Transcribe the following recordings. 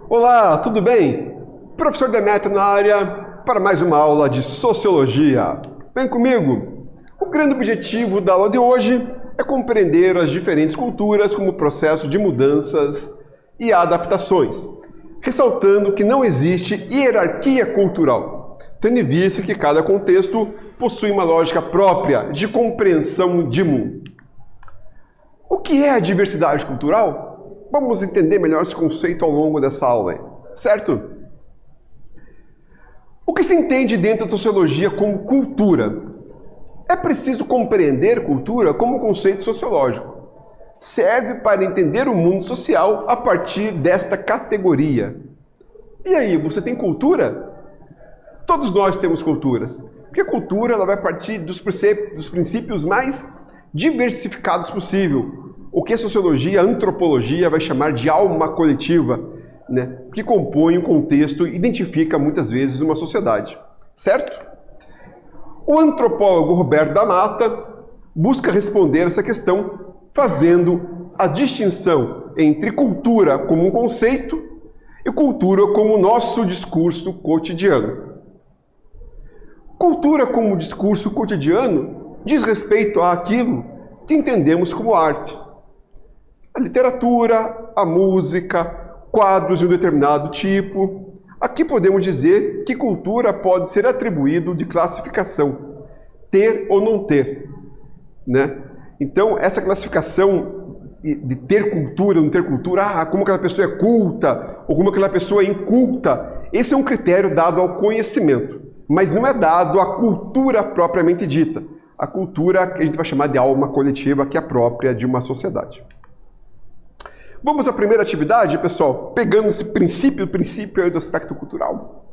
Olá, tudo bem? Professor Demetrio na área para mais uma aula de Sociologia. Vem comigo! O grande objetivo da aula de hoje é compreender as diferentes culturas como processo de mudanças e adaptações, ressaltando que não existe hierarquia cultural, tendo em vista que cada contexto possui uma lógica própria de compreensão de mundo. O que é a diversidade cultural? Vamos entender melhor esse conceito ao longo dessa aula, certo? O que se entende dentro da sociologia como cultura? É preciso compreender cultura como conceito sociológico. Serve para entender o mundo social a partir desta categoria. E aí, você tem cultura? Todos nós temos culturas. Porque a cultura ela vai partir dos princípios mais diversificados possível. O que a sociologia, a antropologia vai chamar de alma coletiva, né? Que compõe um contexto e identifica muitas vezes uma sociedade, certo? O antropólogo Roberto da Mata busca responder essa questão fazendo a distinção entre cultura como um conceito e cultura como nosso discurso cotidiano. Cultura como discurso cotidiano diz respeito àquilo que entendemos como arte. A literatura, a música, quadros de um determinado tipo. Aqui podemos dizer que cultura pode ser atribuído de classificação, ter ou não ter, né? Então, essa classificação de ter cultura ou não ter cultura, como aquela pessoa é culta ou como aquela pessoa é inculta, esse é um critério dado ao conhecimento, mas não é dado à cultura propriamente dita. A cultura que a gente vai chamar de alma coletiva, que é própria de uma sociedade. Vamos à primeira atividade, pessoal, pegando esse princípio aí do aspecto cultural.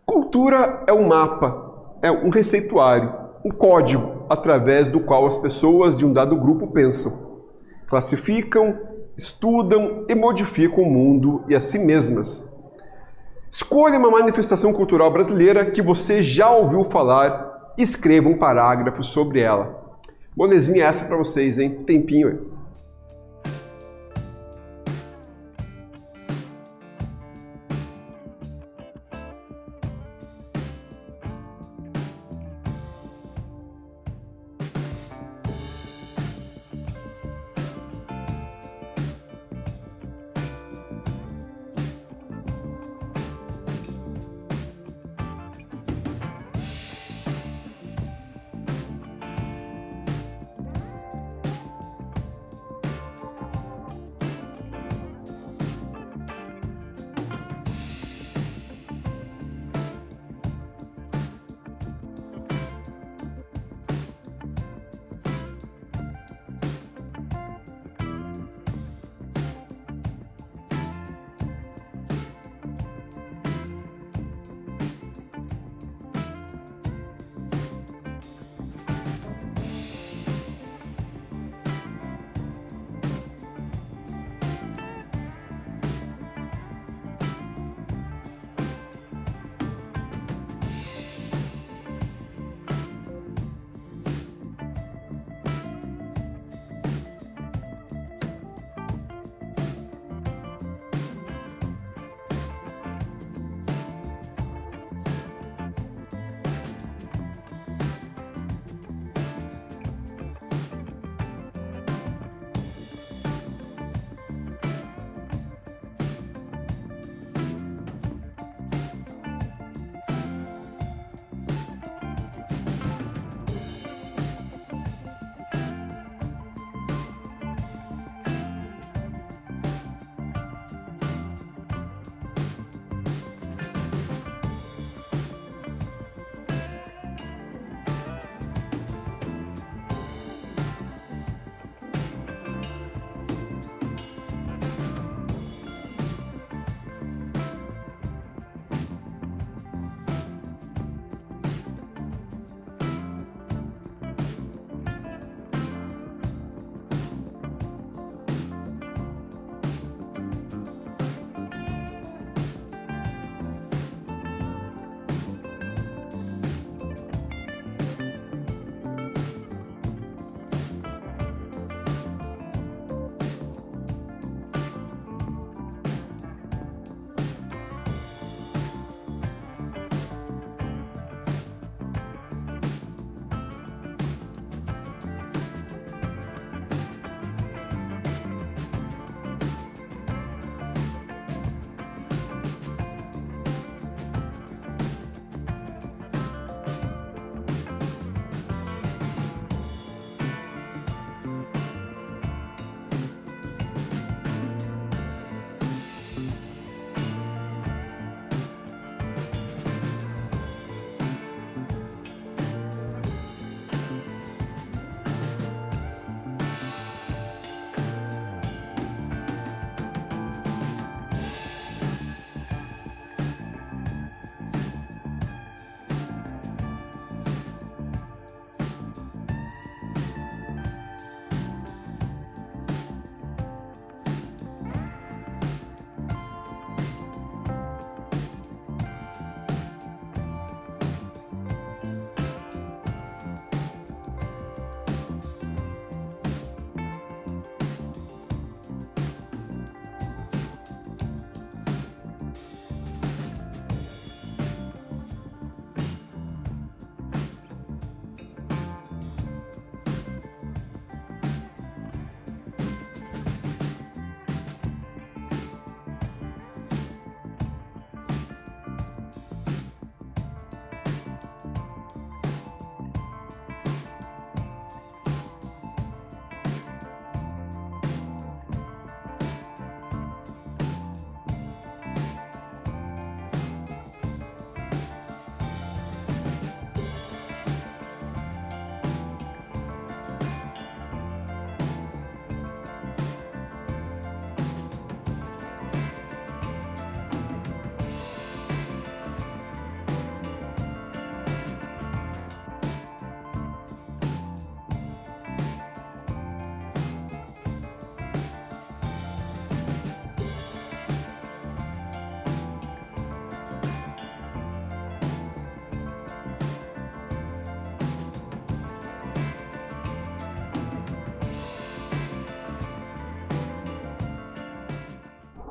Cultura é um mapa, é um receituário, um código através do qual as pessoas de um dado grupo pensam, classificam, estudam e modificam o mundo e a si mesmas. Escolha uma manifestação cultural brasileira que você já ouviu falar e escreva um parágrafo sobre ela. Molezinha essa para vocês, hein? Tempinho aí.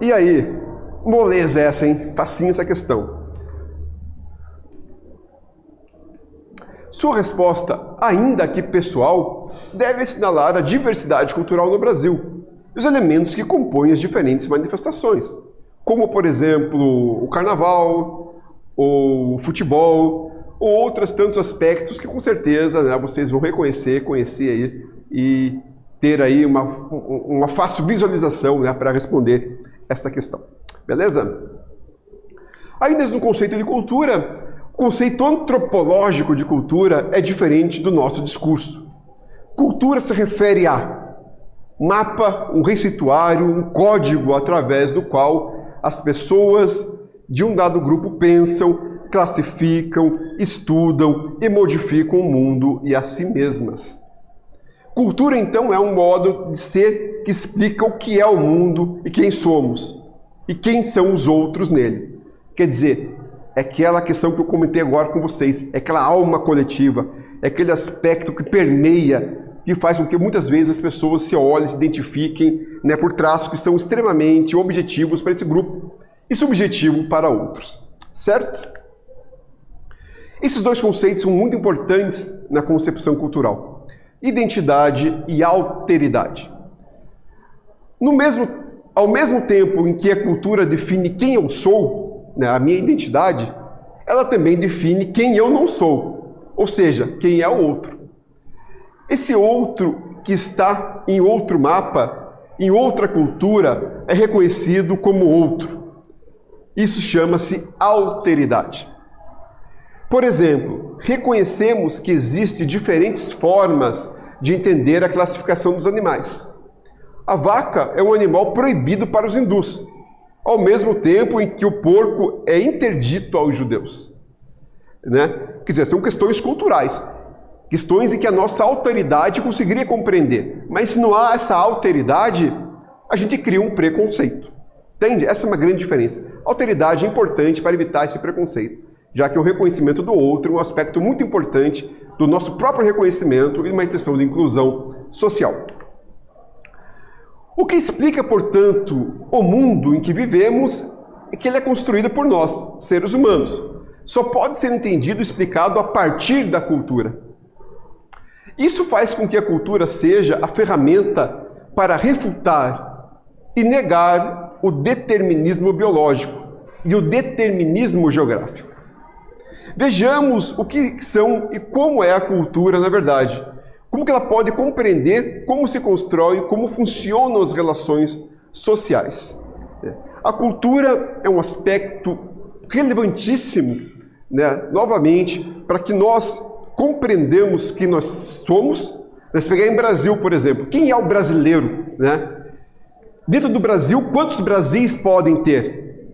E aí? Moleza essa, hein? Facinho essa questão. Sua resposta, ainda que pessoal, deve assinalar a diversidade cultural no Brasil, os elementos que compõem as diferentes manifestações, como, por exemplo, o carnaval, o futebol, ou outros tantos aspectos que, com certeza, né, vocês vão reconhecer, conhecer aí e ter aí uma fácil visualização, né, para responder essa questão. Beleza? Ainda no conceito de cultura, o conceito antropológico de cultura é diferente do nosso discurso. Cultura se refere a mapa, um receituário, um código através do qual as pessoas de um dado grupo pensam, classificam, estudam e modificam o mundo e a si mesmas. Cultura, então, é um modo de ser que explica o que é o mundo e quem somos, e quem são os outros nele. Quer dizer, é aquela questão que eu comentei agora com vocês, é aquela alma coletiva, é aquele aspecto que permeia, que faz com que muitas vezes as pessoas se olhem, se identifiquem, né, por traços que são extremamente objetivos para esse grupo e subjetivo para outros. Certo? Esses dois conceitos são muito importantes na concepção cultural. Identidade e alteridade. Ao mesmo tempo em que a cultura define quem eu sou, né, a minha identidade, ela também define quem eu não sou, ou seja, quem é o outro. Esse outro que está em outro mapa, em outra cultura, é reconhecido como outro. Isso chama-se alteridade. Por exemplo, reconhecemos que existem diferentes formas de entender a classificação dos animais. A vaca é um animal proibido para os hindus, ao mesmo tempo em que o porco é interdito aos judeus. Né? Quer dizer, são questões culturais, questões em que a nossa alteridade conseguiria compreender. Mas se não há essa alteridade, a gente cria um preconceito. Entende? Essa é uma grande diferença. A alteridade é importante para evitar esse preconceito, já que o reconhecimento do outro é um aspecto muito importante do nosso próprio reconhecimento e uma intenção de inclusão social. O que explica, portanto, o mundo em que vivemos é que ele é construído por nós, seres humanos. Só pode ser entendido e explicado a partir da cultura. Isso faz com que a cultura seja a ferramenta para refutar e negar o determinismo biológico e o determinismo geográfico. Vejamos o que são e como é a cultura na verdade. Como que ela pode compreender como se constrói, como funcionam as relações sociais. A cultura é um aspecto relevantíssimo, né, novamente, para que nós compreendamos quem nós somos. Nós pegar em Brasil, por exemplo, quem é o brasileiro? Né? Dentro do Brasil, quantos Brasis podem ter?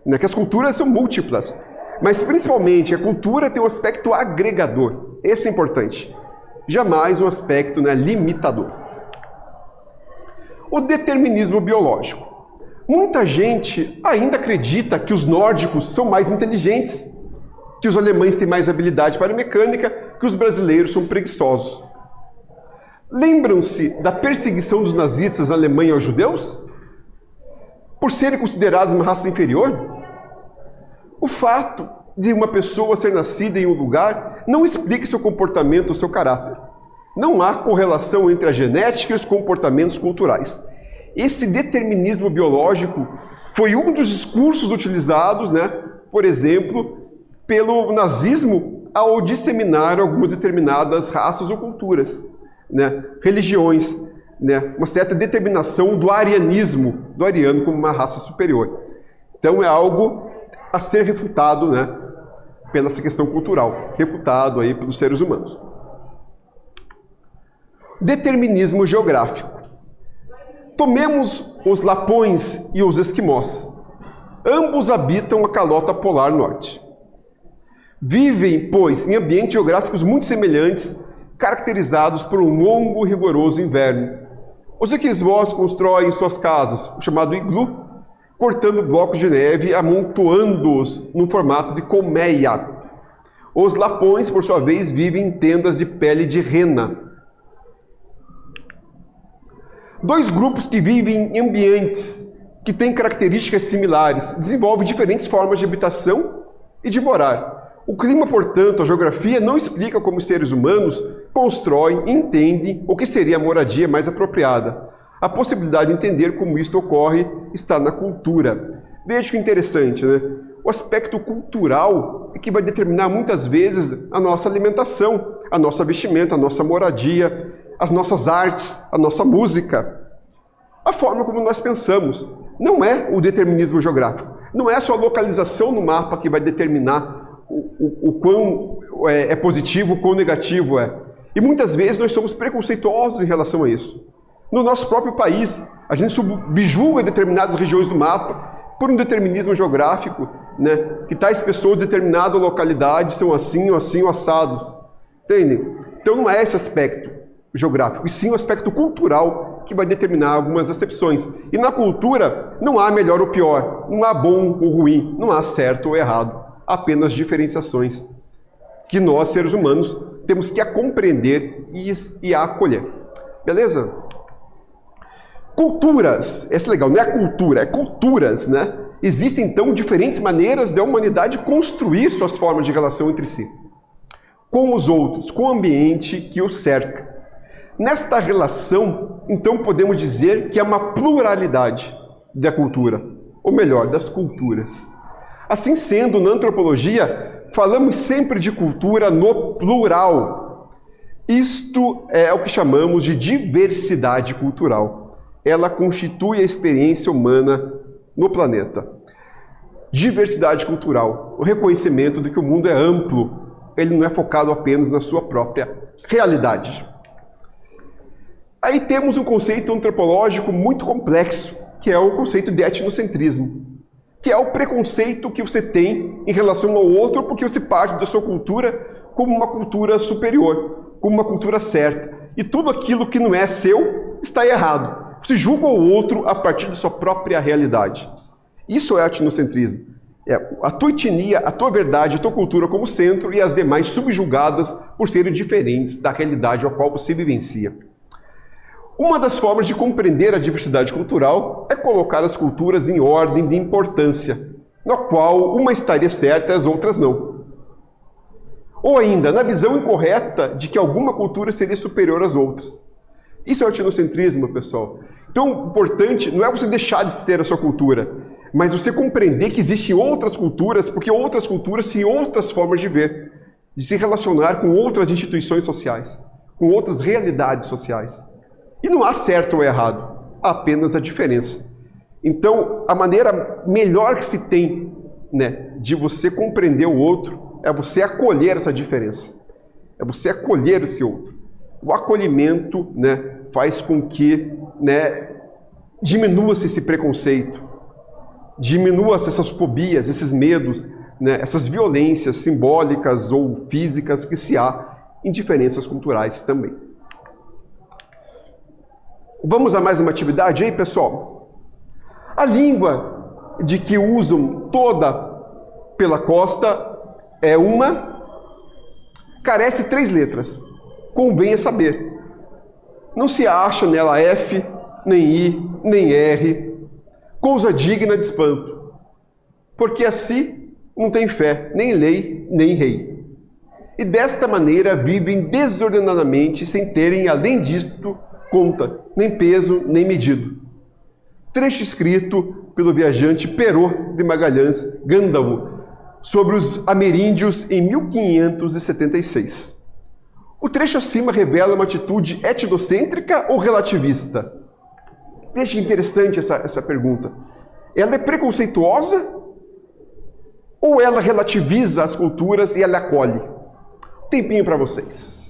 Né, que as culturas são múltiplas, mas principalmente a cultura tem um aspecto agregador. Esse é importante. Jamais um aspecto, né, limitador. O determinismo biológico. Muita gente ainda acredita que os nórdicos são mais inteligentes, que os alemães têm mais habilidade para mecânica, que os brasileiros são preguiçosos. Lembram-se da perseguição dos nazistas à Alemanha aos judeus? Por serem considerados uma raça inferior? O fato de uma pessoa ser nascida em um lugar não explica seu comportamento ou seu caráter. Não há correlação entre a genética e os comportamentos culturais. Esse determinismo biológico foi um dos discursos utilizados, né, por exemplo, pelo nazismo ao disseminar algumas determinadas raças ou culturas, né, religiões, né, uma certa determinação do arianismo, do ariano como uma raça superior. Então é algo a ser refutado, né, pela essa questão cultural, refutado aí pelos seres humanos. Determinismo geográfico. Tomemos os lapões e os esquimós. Ambos habitam a calota polar norte. Vivem, pois, em ambientes geográficos muito semelhantes, caracterizados por um longo e rigoroso inverno. Os esquimós constroem suas casas, o chamado iglu, cortando blocos de neve e amontoando-os no formato de colmeia. Os lapões, por sua vez, vivem em tendas de pele de rena. Dois grupos que vivem em ambientes que têm características similares, desenvolve diferentes formas de habitação e de morar. O clima, portanto, a geografia não explica como os seres humanos constroem e entendem o que seria a moradia mais apropriada. A possibilidade de entender como isto ocorre está na cultura. Veja que interessante, né? O aspecto cultural é que vai determinar muitas vezes a nossa alimentação, a nossa vestimenta, a nossa moradia, as nossas artes, a nossa música. A forma como nós pensamos. Não é o determinismo geográfico. Não é só a localização no mapa que vai determinar o quão é positivo, o quão negativo é. E muitas vezes nós somos preconceituosos em relação a isso. No nosso próprio país, a gente subjuga determinadas regiões do mapa por um determinismo geográfico, né? Que tais pessoas de determinada localidade são assim, ou assim, ou assado. Entendem? Então não é esse aspecto geográfico, e sim o aspecto cultural que vai determinar algumas acepções. E na cultura não há melhor ou pior, não há bom ou ruim, não há certo ou errado, apenas diferenciações que nós, seres humanos, temos que compreender e a acolher. Beleza? Culturas, essa é legal, não é cultura, é culturas, né? Existem então diferentes maneiras da humanidade construir suas formas de relação entre si, com os outros, com o ambiente que o cerca. Nesta relação, então, podemos dizer que é uma pluralidade da cultura, ou melhor, das culturas. Assim sendo, na antropologia, falamos sempre de cultura no plural. Isto é o que chamamos de diversidade cultural. Ela constitui a experiência humana no planeta. Diversidade cultural, o reconhecimento de que o mundo é amplo, ele não é focado apenas na sua própria realidade. Aí temos um conceito antropológico muito complexo, que é o conceito de etnocentrismo, que é o preconceito que você tem em relação ao outro porque você parte da sua cultura como uma cultura superior, como uma cultura certa. E tudo aquilo que não é seu está errado. Você julga o outro a partir da sua própria realidade. Isso é etnocentrismo. É a tua etnia, a tua verdade, a tua cultura como centro e as demais subjugadas por serem diferentes da realidade a qual você vivencia. Uma das formas de compreender a diversidade cultural é colocar as culturas em ordem de importância, na qual uma estaria certa e as outras não. Ou ainda, na visão incorreta de que alguma cultura seria superior às outras. Isso é o etnocentrismo, pessoal. Então, o importante não é você deixar de ter a sua cultura, mas você compreender que existem outras culturas, porque outras culturas têm outras formas de ver, de se relacionar com outras instituições sociais, com outras realidades sociais. E não há certo ou errado, há apenas a diferença. Então, a maneira melhor que se tem, né, de você compreender o outro é você acolher essa diferença. É você acolher esse outro. O acolhimento, né, faz com que, né, diminua-se esse preconceito, diminua-se essas fobias, esses medos, né, essas violências simbólicas ou físicas que se há em diferenças culturais também. Vamos a mais uma atividade aí, pessoal? A língua de que usam toda pela costa é uma, carece 3 letras. Convém saber. Não se acha nela F, nem I, nem R, coisa digna de espanto. Porque assim não tem fé, nem lei, nem rei. E desta maneira vivem desordenadamente, sem terem, além disto, conta, nem peso, nem medido. Trecho escrito pelo viajante Perot de Magalhães Gândalo sobre os ameríndios em 1576. O trecho acima revela uma atitude etnocêntrica ou relativista? Veja que interessante essa pergunta. Ela é preconceituosa ou ela relativiza as culturas e ela acolhe? Tempinho para vocês.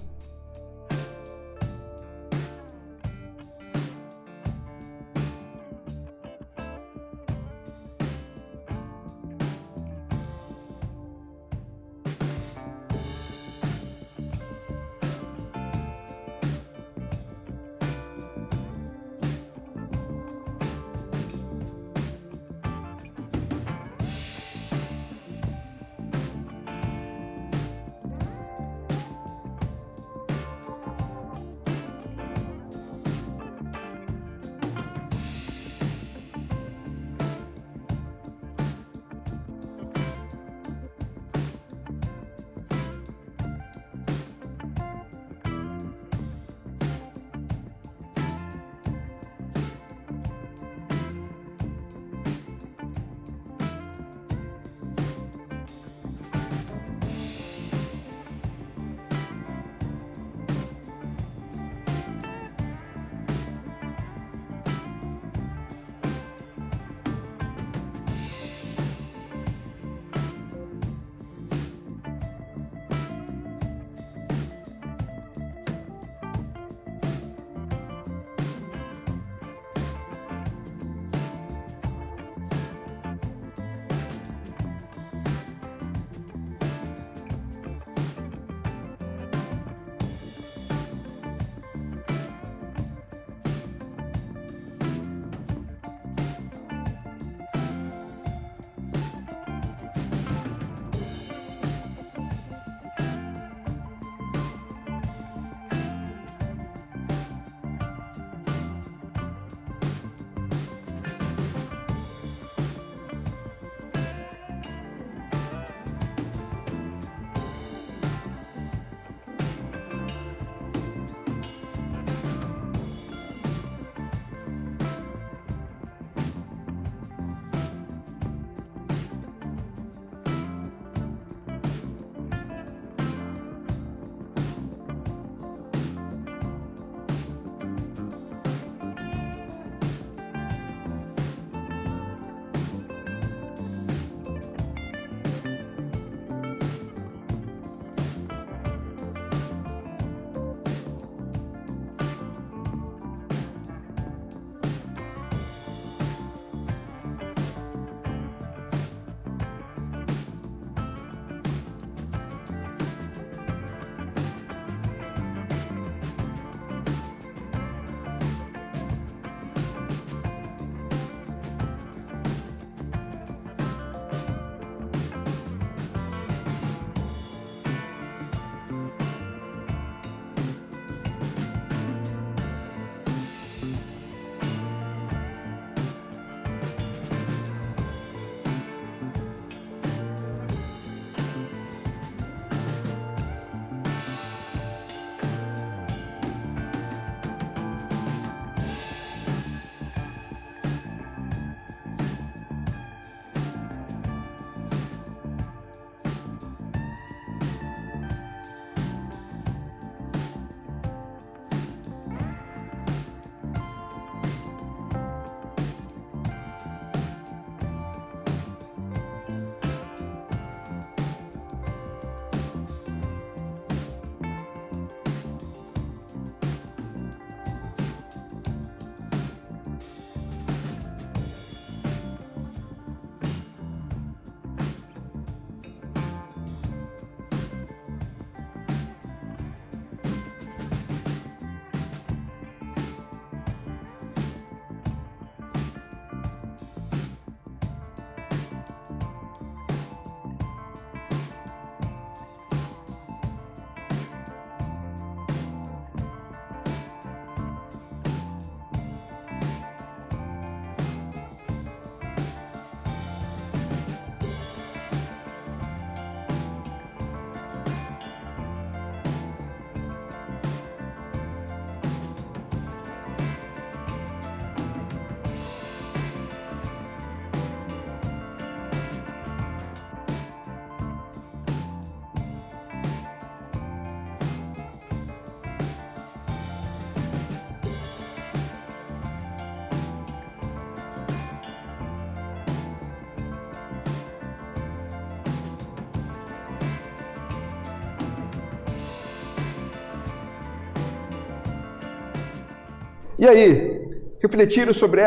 E aí, refletiram sobre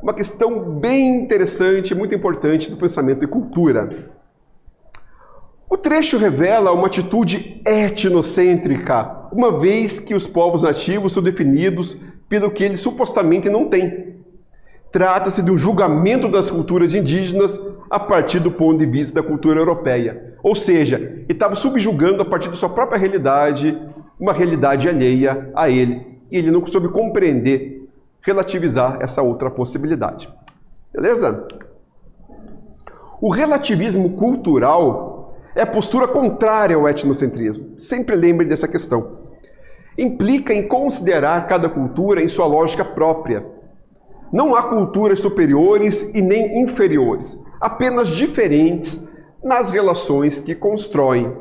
uma questão bem interessante, muito importante do pensamento e cultura. O trecho revela uma atitude etnocêntrica, uma vez que os povos nativos são definidos pelo que eles supostamente não têm. Trata-se de um julgamento das culturas indígenas a partir do ponto de vista da cultura europeia. Ou seja, ele estava subjugando a partir da sua própria realidade, uma realidade alheia a ele. E ele não soube compreender, relativizar essa outra possibilidade. Beleza? O relativismo cultural é a postura contrária ao etnocentrismo. Sempre lembre dessa questão. Implica em considerar cada cultura em sua lógica própria. Não há culturas superiores e nem inferiores, apenas diferentes nas relações que constroem.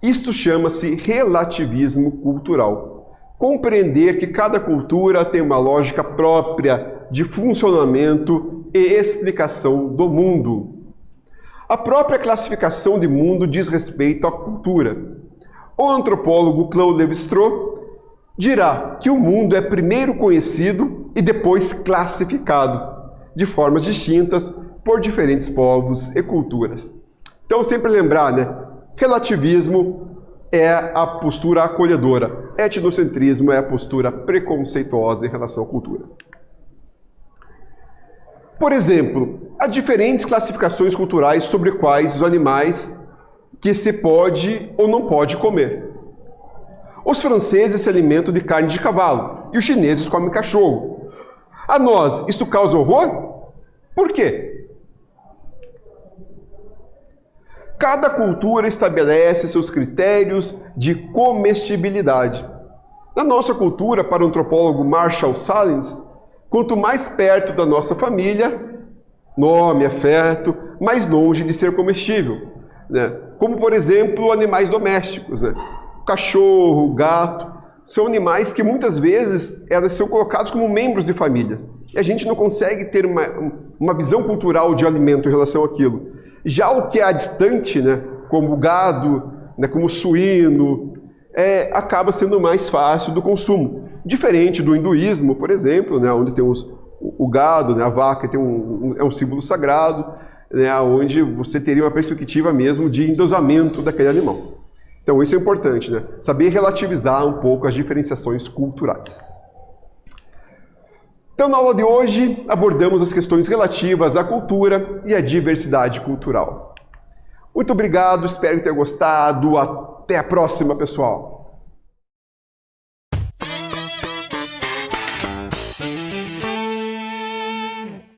Isto chama-se relativismo cultural. Compreender que cada cultura tem uma lógica própria de funcionamento e explicação do mundo. A própria classificação de mundo diz respeito à cultura. O antropólogo Claude Lévi-Strauss dirá que o mundo é primeiro conhecido e depois classificado, de formas distintas por diferentes povos e culturas. Então, sempre lembrar, né? Relativismo é a postura acolhedora. Etnocentrismo é a postura preconceituosa em relação à cultura. Por exemplo, há diferentes classificações culturais sobre quais os animais que se pode ou não pode comer. Os franceses se alimentam de carne de cavalo e os chineses comem cachorro. A nós, isso causa horror? Por quê? Cada cultura estabelece seus critérios de comestibilidade. Na nossa cultura, para o antropólogo Marshall Sahlins, quanto mais perto da nossa família, nome, afeto, mais longe de ser comestível, né? Como, por exemplo, animais domésticos, né? O cachorro, o gato, são animais que muitas vezes elas são colocados como membros de família. E a gente não consegue ter uma visão cultural de alimento em relação àquilo. Já o que é distante, né, como o gado, né, como o suíno, acaba sendo mais fácil do consumo. Diferente do hinduísmo, por exemplo, né, onde tem o gado, né, a vaca é um símbolo sagrado, né, onde você teria uma perspectiva mesmo de endeusamento daquele animal. Então isso é importante, né? Saber relativizar um pouco as diferenciações culturais. Então, na aula de hoje, abordamos as questões relativas à cultura e à diversidade cultural. Muito obrigado, espero que tenha gostado. Até a próxima, pessoal!